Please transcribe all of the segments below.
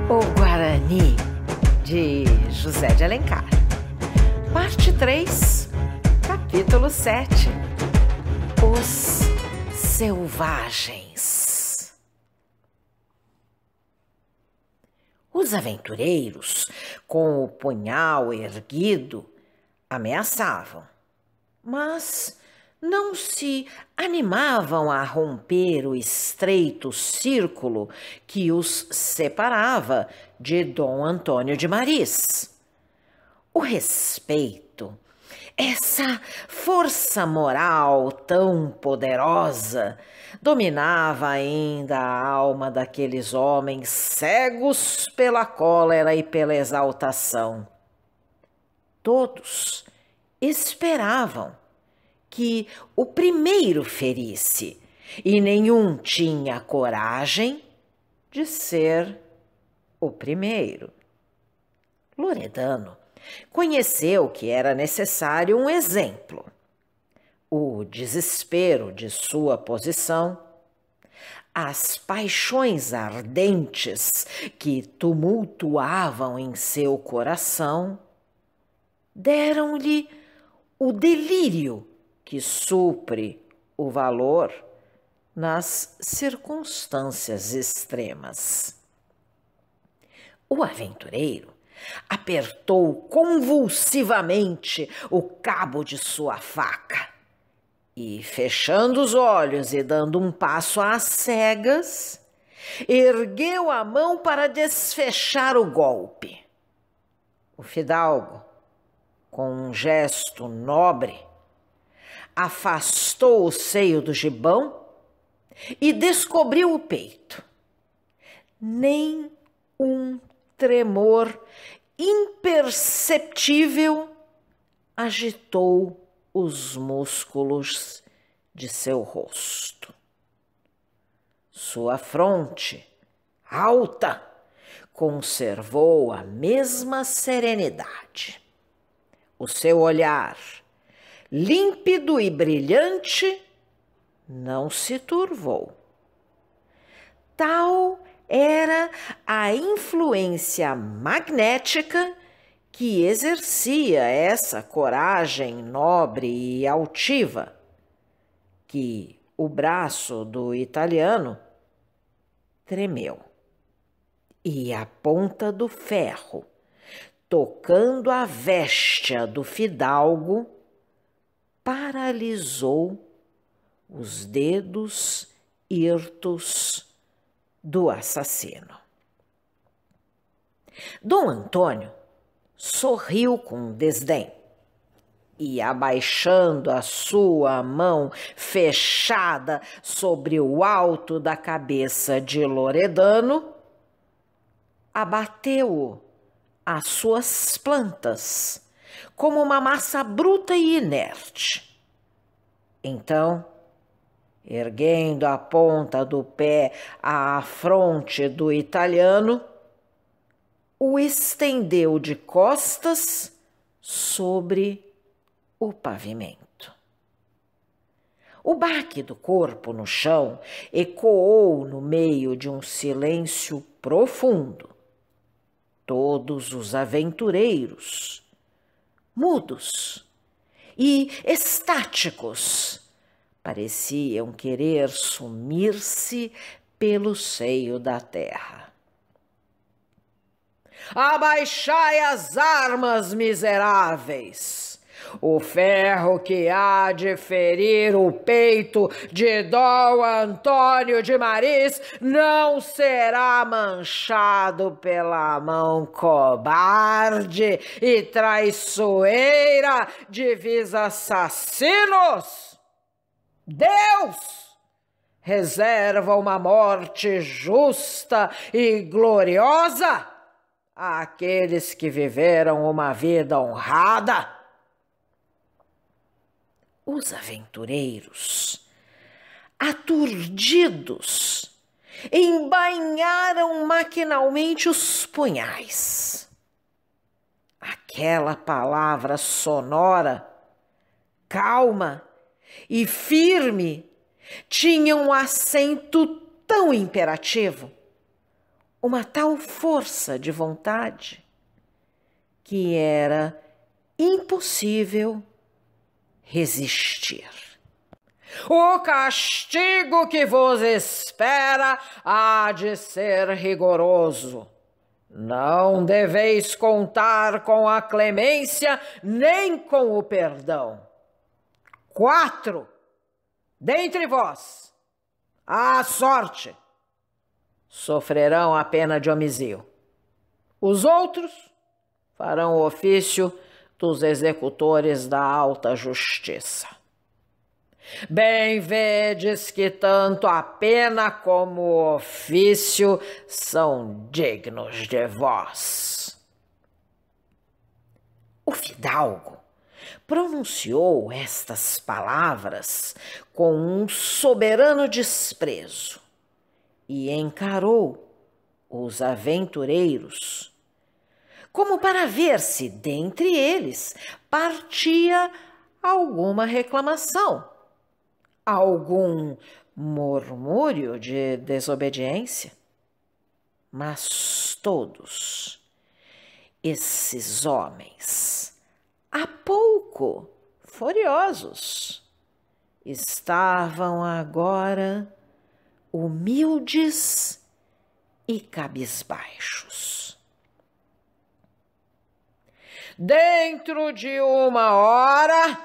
O Guarani, de José de Alencar. Parte 3, capítulo 7. Os selvagens. Os aventureiros, com o punhal erguido, ameaçavam, mas não se animavam a romper o estreito círculo que os separava de Dom Antônio de Maris. O respeito, essa força moral tão poderosa, dominava ainda a alma daqueles homens cegos pela cólera e pela exaltação. Todos esperavam que o primeiro ferisse, e nenhum tinha coragem de ser o primeiro. Loredano conheceu que era necessário um exemplo. O desespero de sua posição, as paixões ardentes que tumultuavam em seu coração, deram-lhe o delírio que supre o valor nas circunstâncias extremas. O aventureiro apertou convulsivamente o cabo de sua faca e, fechando os olhos e dando um passo às cegas, ergueu a mão para desfechar o golpe. O fidalgo, com um gesto nobre, afastou o seio do gibão e descobriu o peito. Nem um tremor imperceptível agitou os músculos de seu rosto. Sua fronte, alta, conservou a mesma serenidade. O seu olhar, límpido e brilhante, não se turvou. Tal era a influência magnética que exercia essa coragem nobre e altiva, que o braço do italiano tremeu e a ponta do ferro, tocando a véstea do fidalgo, paralisou os dedos hirtos do assassino. Dom Antônio sorriu com desdém e, abaixando a sua mão fechada sobre o alto da cabeça de Loredano, abateu-o às suas plantas como uma massa bruta e inerte. Então, erguendo a ponta do pé à fronte do italiano, o estendeu de costas sobre o pavimento. O baque do corpo no chão ecoou no meio de um silêncio profundo. Todos os aventureiros, mudos e estáticos, pareciam querer sumir-se pelo seio da terra. Abaixai as armas, miseráveis! O ferro que há de ferir o peito de Dom Antônio de Maris não será manchado pela mão cobarde e traiçoeira de vis assassinos. Deus reserva uma morte justa e gloriosa àqueles que viveram uma vida honrada. Os aventureiros, aturdidos, embainharam maquinalmente os punhais. Aquela palavra sonora, calma e firme tinha um acento tão imperativo, uma tal força de vontade que era impossível resistir. O castigo que vos espera há de ser rigoroso. Não deveis contar com a clemência nem com o perdão. 4 dentre vós, à sorte, sofrerão a pena de homicídio. Os outros farão o ofício dos executores da alta justiça. Bem vedes que tanto a pena como o ofício são dignos de vós. O fidalgo pronunciou estas palavras com um soberano desprezo e encarou os aventureiros como para ver se dentre eles partia alguma reclamação, algum murmúrio de desobediência. Mas todos esses homens, há pouco furiosos, estavam agora humildes e cabisbaixos. Dentro de 1 hora,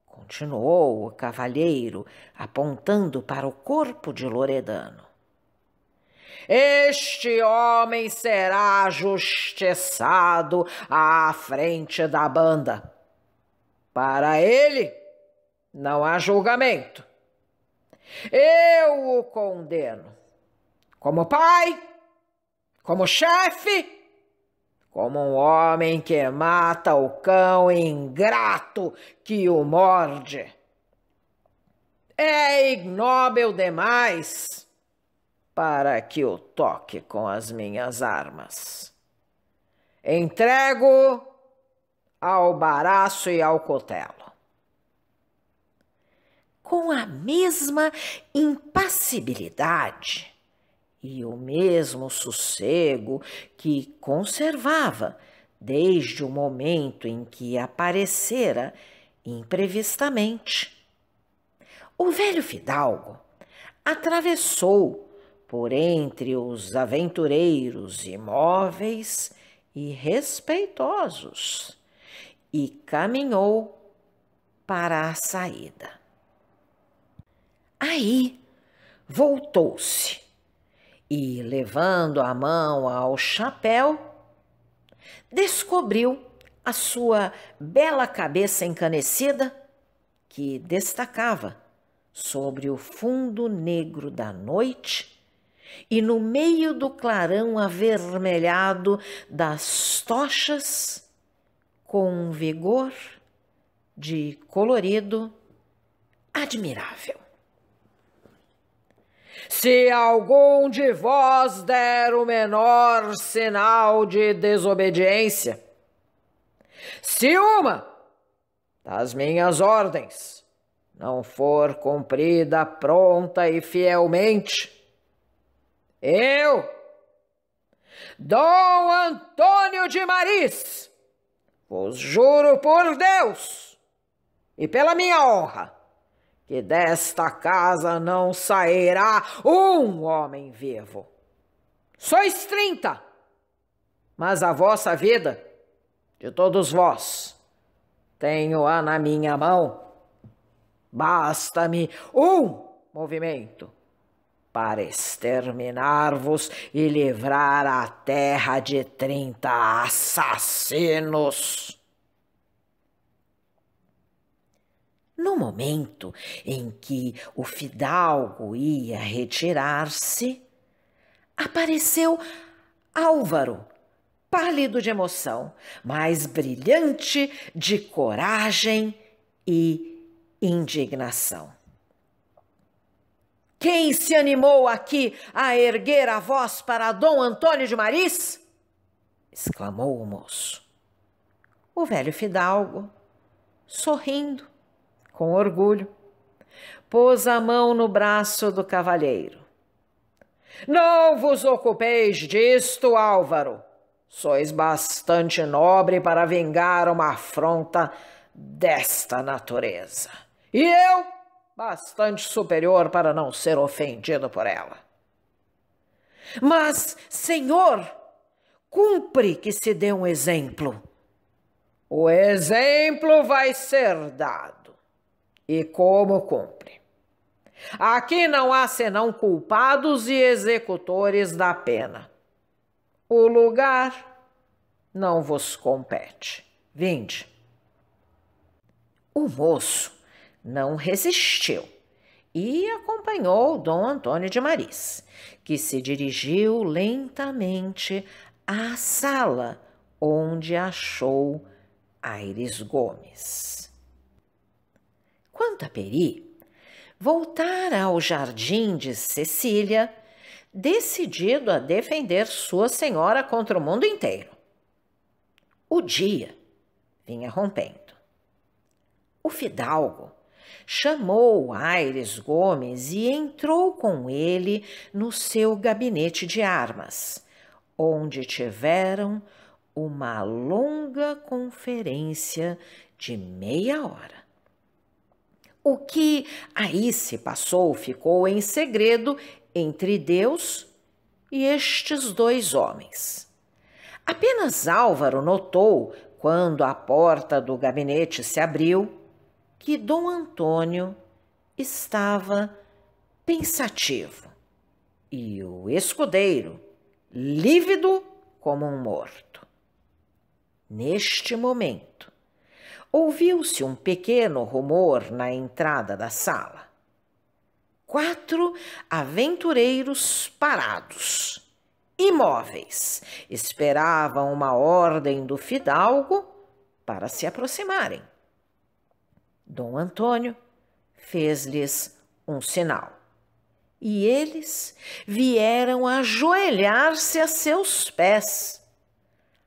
continuou o cavalheiro, apontando para o corpo de Loredano, este homem será justiçado à frente da banda. Para ele, não há julgamento. Eu o condeno como pai, como chefe, como um homem que mata o cão ingrato que o morde. É ignóbil demais para que o toque com as minhas armas. Entrego ao baraço e ao cutelo. Com a mesma impassibilidade e o mesmo sossego que conservava desde o momento em que aparecera imprevistamente, o velho fidalgo atravessou por entre os aventureiros imóveis e respeitosos e caminhou para a saída. Aí voltou-se e, levando a mão ao chapéu, descobriu a sua bela cabeça encanecida que destacava sobre o fundo negro da noite e no meio do clarão avermelhado das tochas, com um vigor de colorido admirável. Se algum de vós der o menor sinal de desobediência, se uma das minhas ordens não for cumprida pronta e fielmente, eu, Dom Antônio de Maris, vos juro por Deus e pela minha honra que desta casa não sairá um homem vivo. Sois 30, mas a vossa vida, de todos vós, tenho-a na minha mão. Basta-me um movimento para exterminar-vos e livrar a terra de 30 assassinos. No momento em que o fidalgo ia retirar-se, apareceu Álvaro, pálido de emoção, mas brilhante de coragem e indignação. Quem se animou aqui a erguer a voz para Dom Antônio de Maris? Exclamou o moço. O velho fidalgo, sorrindo, com orgulho, pôs a mão no braço do cavalheiro. Não vos ocupeis disto, Álvaro. Sois bastante nobre para vingar uma afronta desta natureza. E eu, bastante superior para não ser ofendido por ela. Mas, senhor, cumpre que se dê um exemplo. O exemplo vai ser dado. E como cumpre? Aqui não há senão culpados e executores da pena. O lugar não vos compete. Vinde. O moço não resistiu e acompanhou Dom Antônio de Maris, que se dirigiu lentamente à sala onde achou Aires Gomes. Quanto a Peri, voltara ao jardim de Cecília, decidido a defender sua senhora contra o mundo inteiro. O dia vinha rompendo. O fidalgo chamou Aires Gomes e entrou com ele no seu gabinete de armas, onde tiveram uma longa conferência de meia hora. O que aí se passou ficou em segredo entre Deus e estes dois homens. Apenas Álvaro notou, quando a porta do gabinete se abriu, que Dom Antônio estava pensativo e o escudeiro lívido como um morto. Neste momento, ouviu-se um pequeno rumor na entrada da sala. 4 aventureiros parados, imóveis, esperavam uma ordem do fidalgo para se aproximarem. Dom Antônio fez-lhes um sinal e eles vieram ajoelhar-se a seus pés.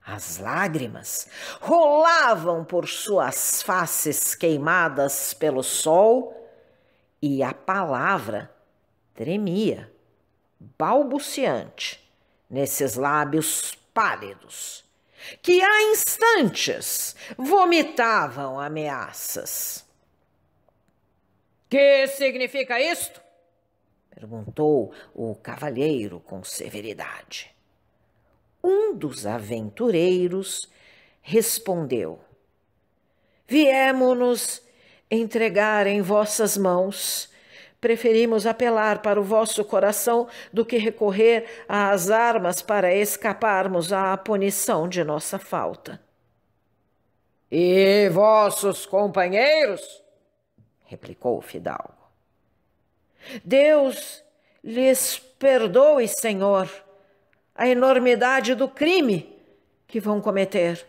As lágrimas rolavam por suas faces queimadas pelo sol e a palavra tremia, balbuciante, nesses lábios pálidos, que há instantes vomitavam ameaças. Que significa isto? Perguntou o cavalheiro com severidade. Um dos aventureiros respondeu: Viemo-nos entregar em vossas mãos. Preferimos apelar para o vosso coração do que recorrer às armas para escaparmos à punição de nossa falta. E vossos companheiros? Replicou o fidalgo. Deus lhes perdoe, senhor, a enormidade do crime que vão cometer.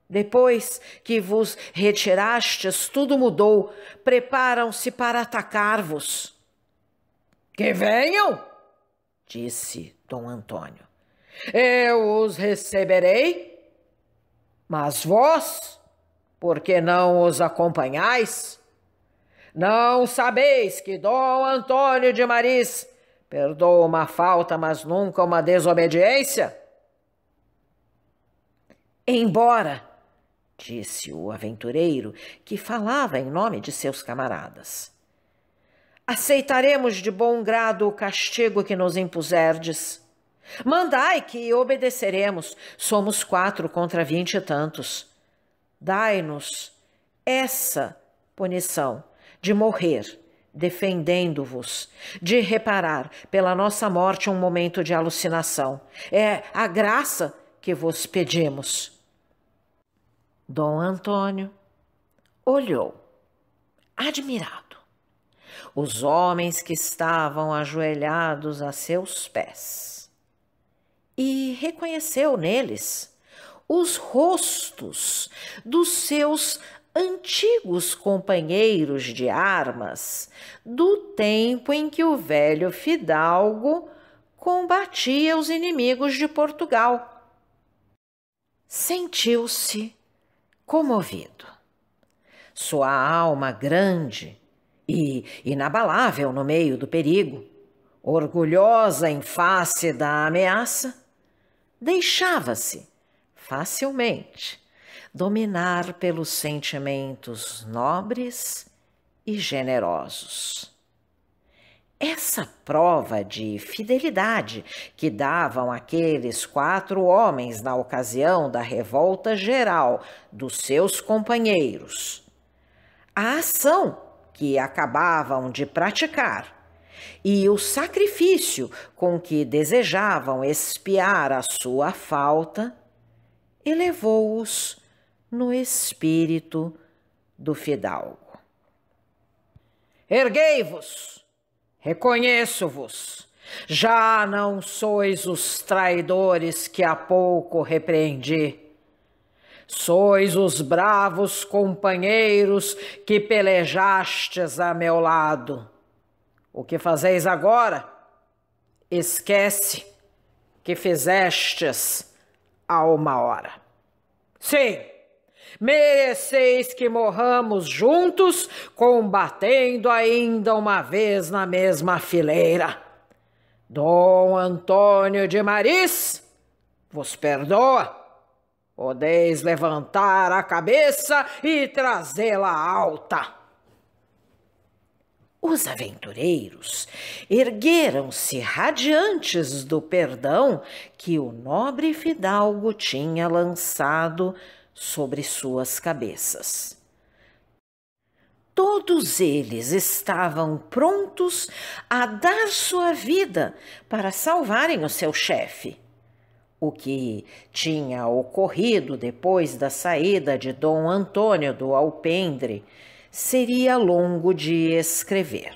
Depois que vos retirastes, tudo mudou. Preparam-se para atacar-vos. Que venham, disse Dom Antônio. Eu os receberei, mas vós, por que não os acompanhais? Não sabeis que Dom Antônio de Maris perdoa uma falta, mas nunca uma desobediência? Embora, disse o aventureiro, que falava em nome de seus camaradas, aceitaremos de bom grado o castigo que nos impuserdes. Mandai que obedeceremos, somos 4 contra 20 e tantos. Dai-nos essa punição de morrer defendendo-vos, de reparar pela nossa morte um momento de alucinação. É a graça que vos pedimos. Dom Antônio olhou, admirado, os homens que estavam ajoelhados a seus pés e reconheceu neles os rostos dos seus antigos companheiros de armas do tempo em que o velho fidalgo combatia os inimigos de Portugal. Sentiu-se comovido. Sua alma grande e inabalável no meio do perigo orgulhosa em face da ameaça, deixava-se facilmente dominar pelos sentimentos nobres e generosos. Essa prova de fidelidade que davam aqueles 4 homens na ocasião da revolta geral dos seus companheiros, a ação que acabavam de praticar e o sacrifício com que desejavam expiar a sua falta, elevou-os no espírito do fidalgo. Erguei-vos! Reconheço-vos, já não sois os traidores que há pouco repreendi. Sois os bravos companheiros que pelejastes a meu lado. O que fazeis agora? Esquece que fizestes há uma hora. Sim, mereceis que morramos juntos, combatendo ainda uma vez na mesma fileira. Dom Antônio de Maris vos perdoa. Podeis levantar a cabeça e trazê-la alta. Os aventureiros ergueram-se radiantes do perdão que o nobre fidalgo tinha lançado sobre suas cabeças. Todos eles estavam prontos a dar sua vida para salvarem o seu chefe. O que tinha ocorrido depois da saída de Dom Antônio do Alpendre seria longo de escrever.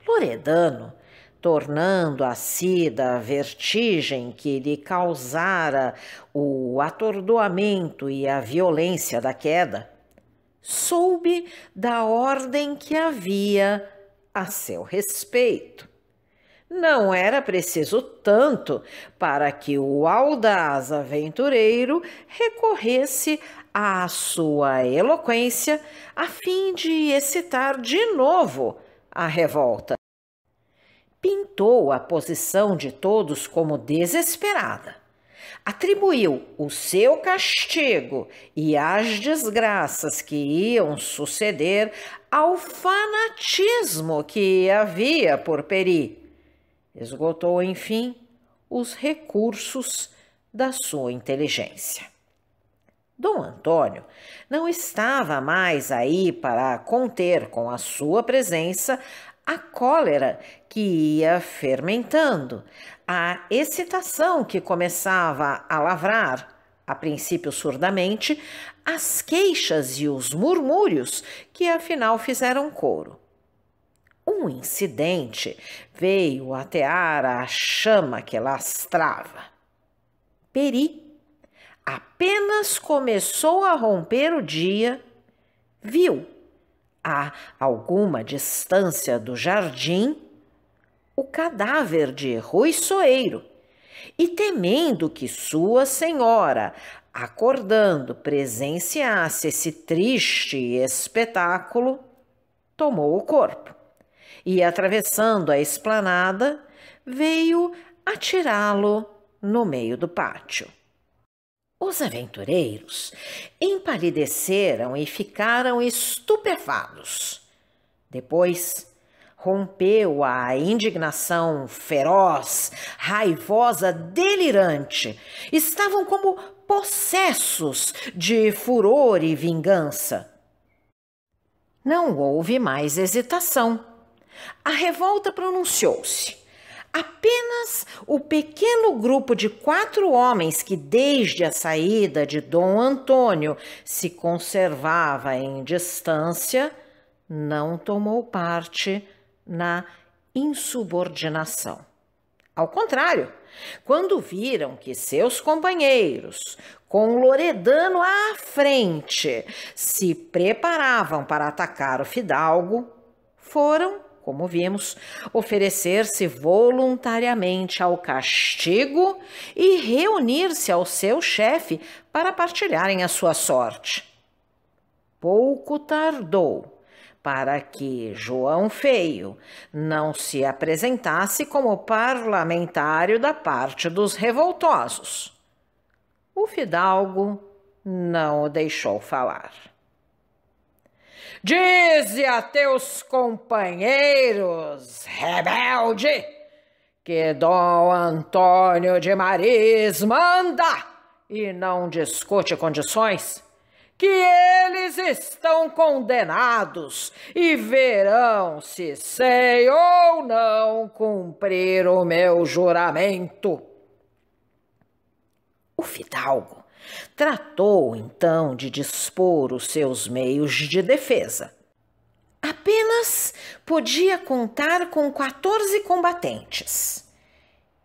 Loredano, tornando a si da vertigem que lhe causara o atordoamento e a violência da queda, soube da ordem que havia a seu respeito. Não era preciso tanto para que o audaz aventureiro recorresse à sua eloquência a fim de excitar de novo a revolta. Pintou a posição de todos como desesperada. Atribuiu o seu castigo e as desgraças que iam suceder ao fanatismo que havia por Peri. Esgotou, enfim, os recursos da sua inteligência. Dom Antônio não estava mais aí para conter com a sua presença a cólera que ia fermentando, a excitação que começava a lavrar, a princípio surdamente, as queixas e os murmúrios que afinal fizeram coro. Um incidente veio atear a chama que lastrava. Peri apenas começou a romper o dia, viu, a alguma distância do jardim, o cadáver de Rui Soeiro e, temendo que sua senhora, acordando, presenciasse esse triste espetáculo, tomou o corpo e, atravessando a esplanada, veio atirá-lo no meio do pátio. Os aventureiros empalideceram e ficaram estupefados. Depois, rompeu a indignação feroz, raivosa, delirante. Estavam como possessos de furor e vingança. Não houve mais hesitação. A revolta pronunciou-se. Apenas o pequeno grupo de 4 homens que, desde a saída de Dom Antônio, se conservava em distância, não tomou parte na insubordinação. Ao contrário, quando viram que seus companheiros, com Loredano à frente, se preparavam para atacar o fidalgo, foram, como vimos, oferecer-se voluntariamente ao castigo e reunir-se ao seu chefe para partilharem a sua sorte. Pouco tardou para que João Feio não se apresentasse como parlamentário da parte dos revoltosos. O fidalgo não o deixou falar. Dize a teus companheiros, rebelde, que Dom Antônio de Maris manda e não discute condições, que eles estão condenados e verão se sei ou não cumprir o meu juramento. O fidalgo tratou, então, de dispor os seus meios de defesa. Apenas podia contar com 14 combatentes.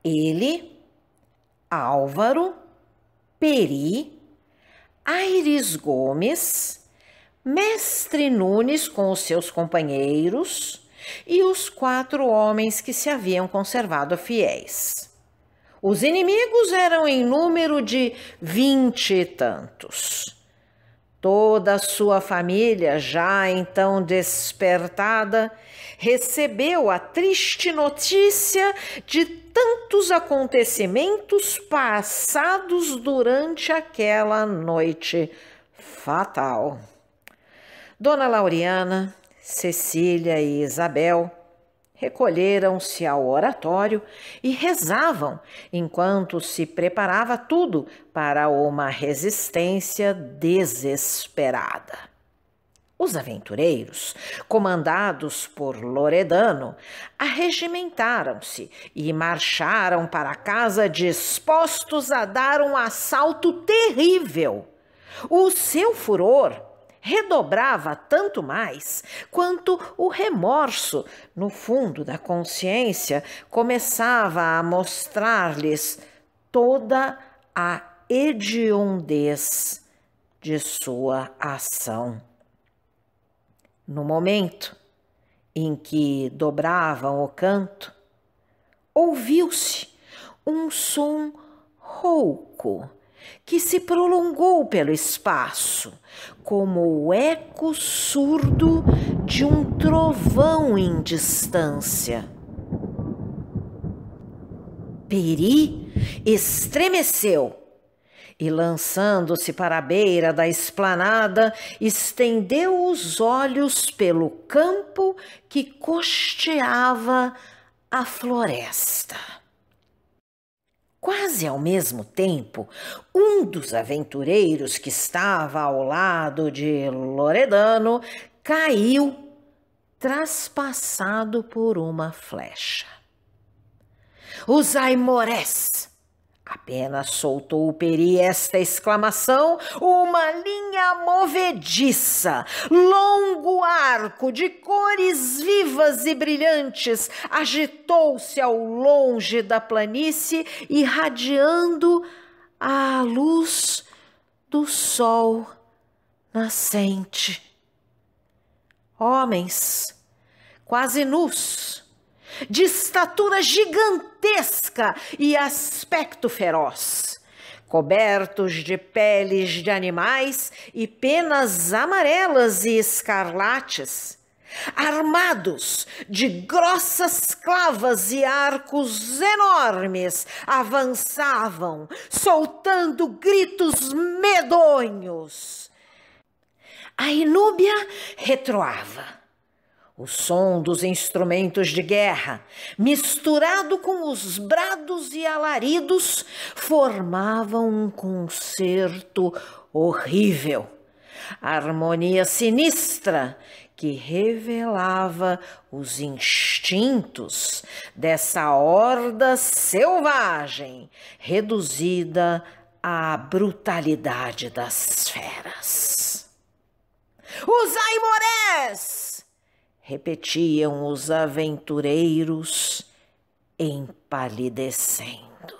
Ele, Álvaro, Peri, Aires Gomes, Mestre Nunes com os seus companheiros e os 4 homens que se haviam conservado fiéis. Os inimigos eram em número de 20 e tantos. Toda a sua família, já então despertada, recebeu a triste notícia de tantos acontecimentos passados durante aquela noite fatal. Dona Lauriana, Cecília e Isabel recolheram-se ao oratório e rezavam enquanto se preparava tudo para uma resistência desesperada. Os aventureiros, comandados por Loredano, arregimentaram-se e marcharam para casa dispostos a dar um assalto terrível. O seu furor redobrava tanto mais quanto o remorso no fundo da consciência começava a mostrar-lhes toda a hediondez de sua ação. No momento em que dobravam o canto, ouviu-se um som rouco que se prolongou pelo espaço, como o eco surdo de um trovão em distância. Peri estremeceu e, lançando-se para a beira da esplanada, estendeu os olhos pelo campo que costeava a floresta. Quase ao mesmo tempo, um dos aventureiros que estava ao lado de Loredano caiu, traspassado por uma flecha. Os aimorés! Apenas soltou o Peri esta exclamação, uma linha movediça, longo arco de cores vivas e brilhantes, agitou-se ao longe da planície, irradiando a luz do sol nascente. Homens, quase nus, de estatura gigantesca e aspecto feroz, cobertos de peles de animais e penas amarelas e escarlates, armados de grossas clavas e arcos enormes, avançavam, soltando gritos medonhos. A Inúbia retroava. O som dos instrumentos de guerra, misturado com os brados e alaridos, formavam um concerto horrível. Harmonia sinistra que revelava os instintos dessa horda selvagem, reduzida à brutalidade das feras. Os aimorés! Repetiam os aventureiros, empalidecendo.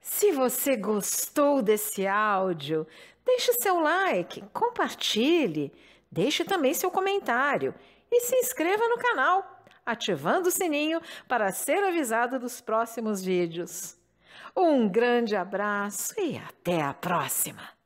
Se você gostou desse áudio, deixe seu like, compartilhe, deixe também seu comentário e se inscreva no canal, ativando o sininho para ser avisado dos próximos vídeos. Um grande abraço e até a próxima!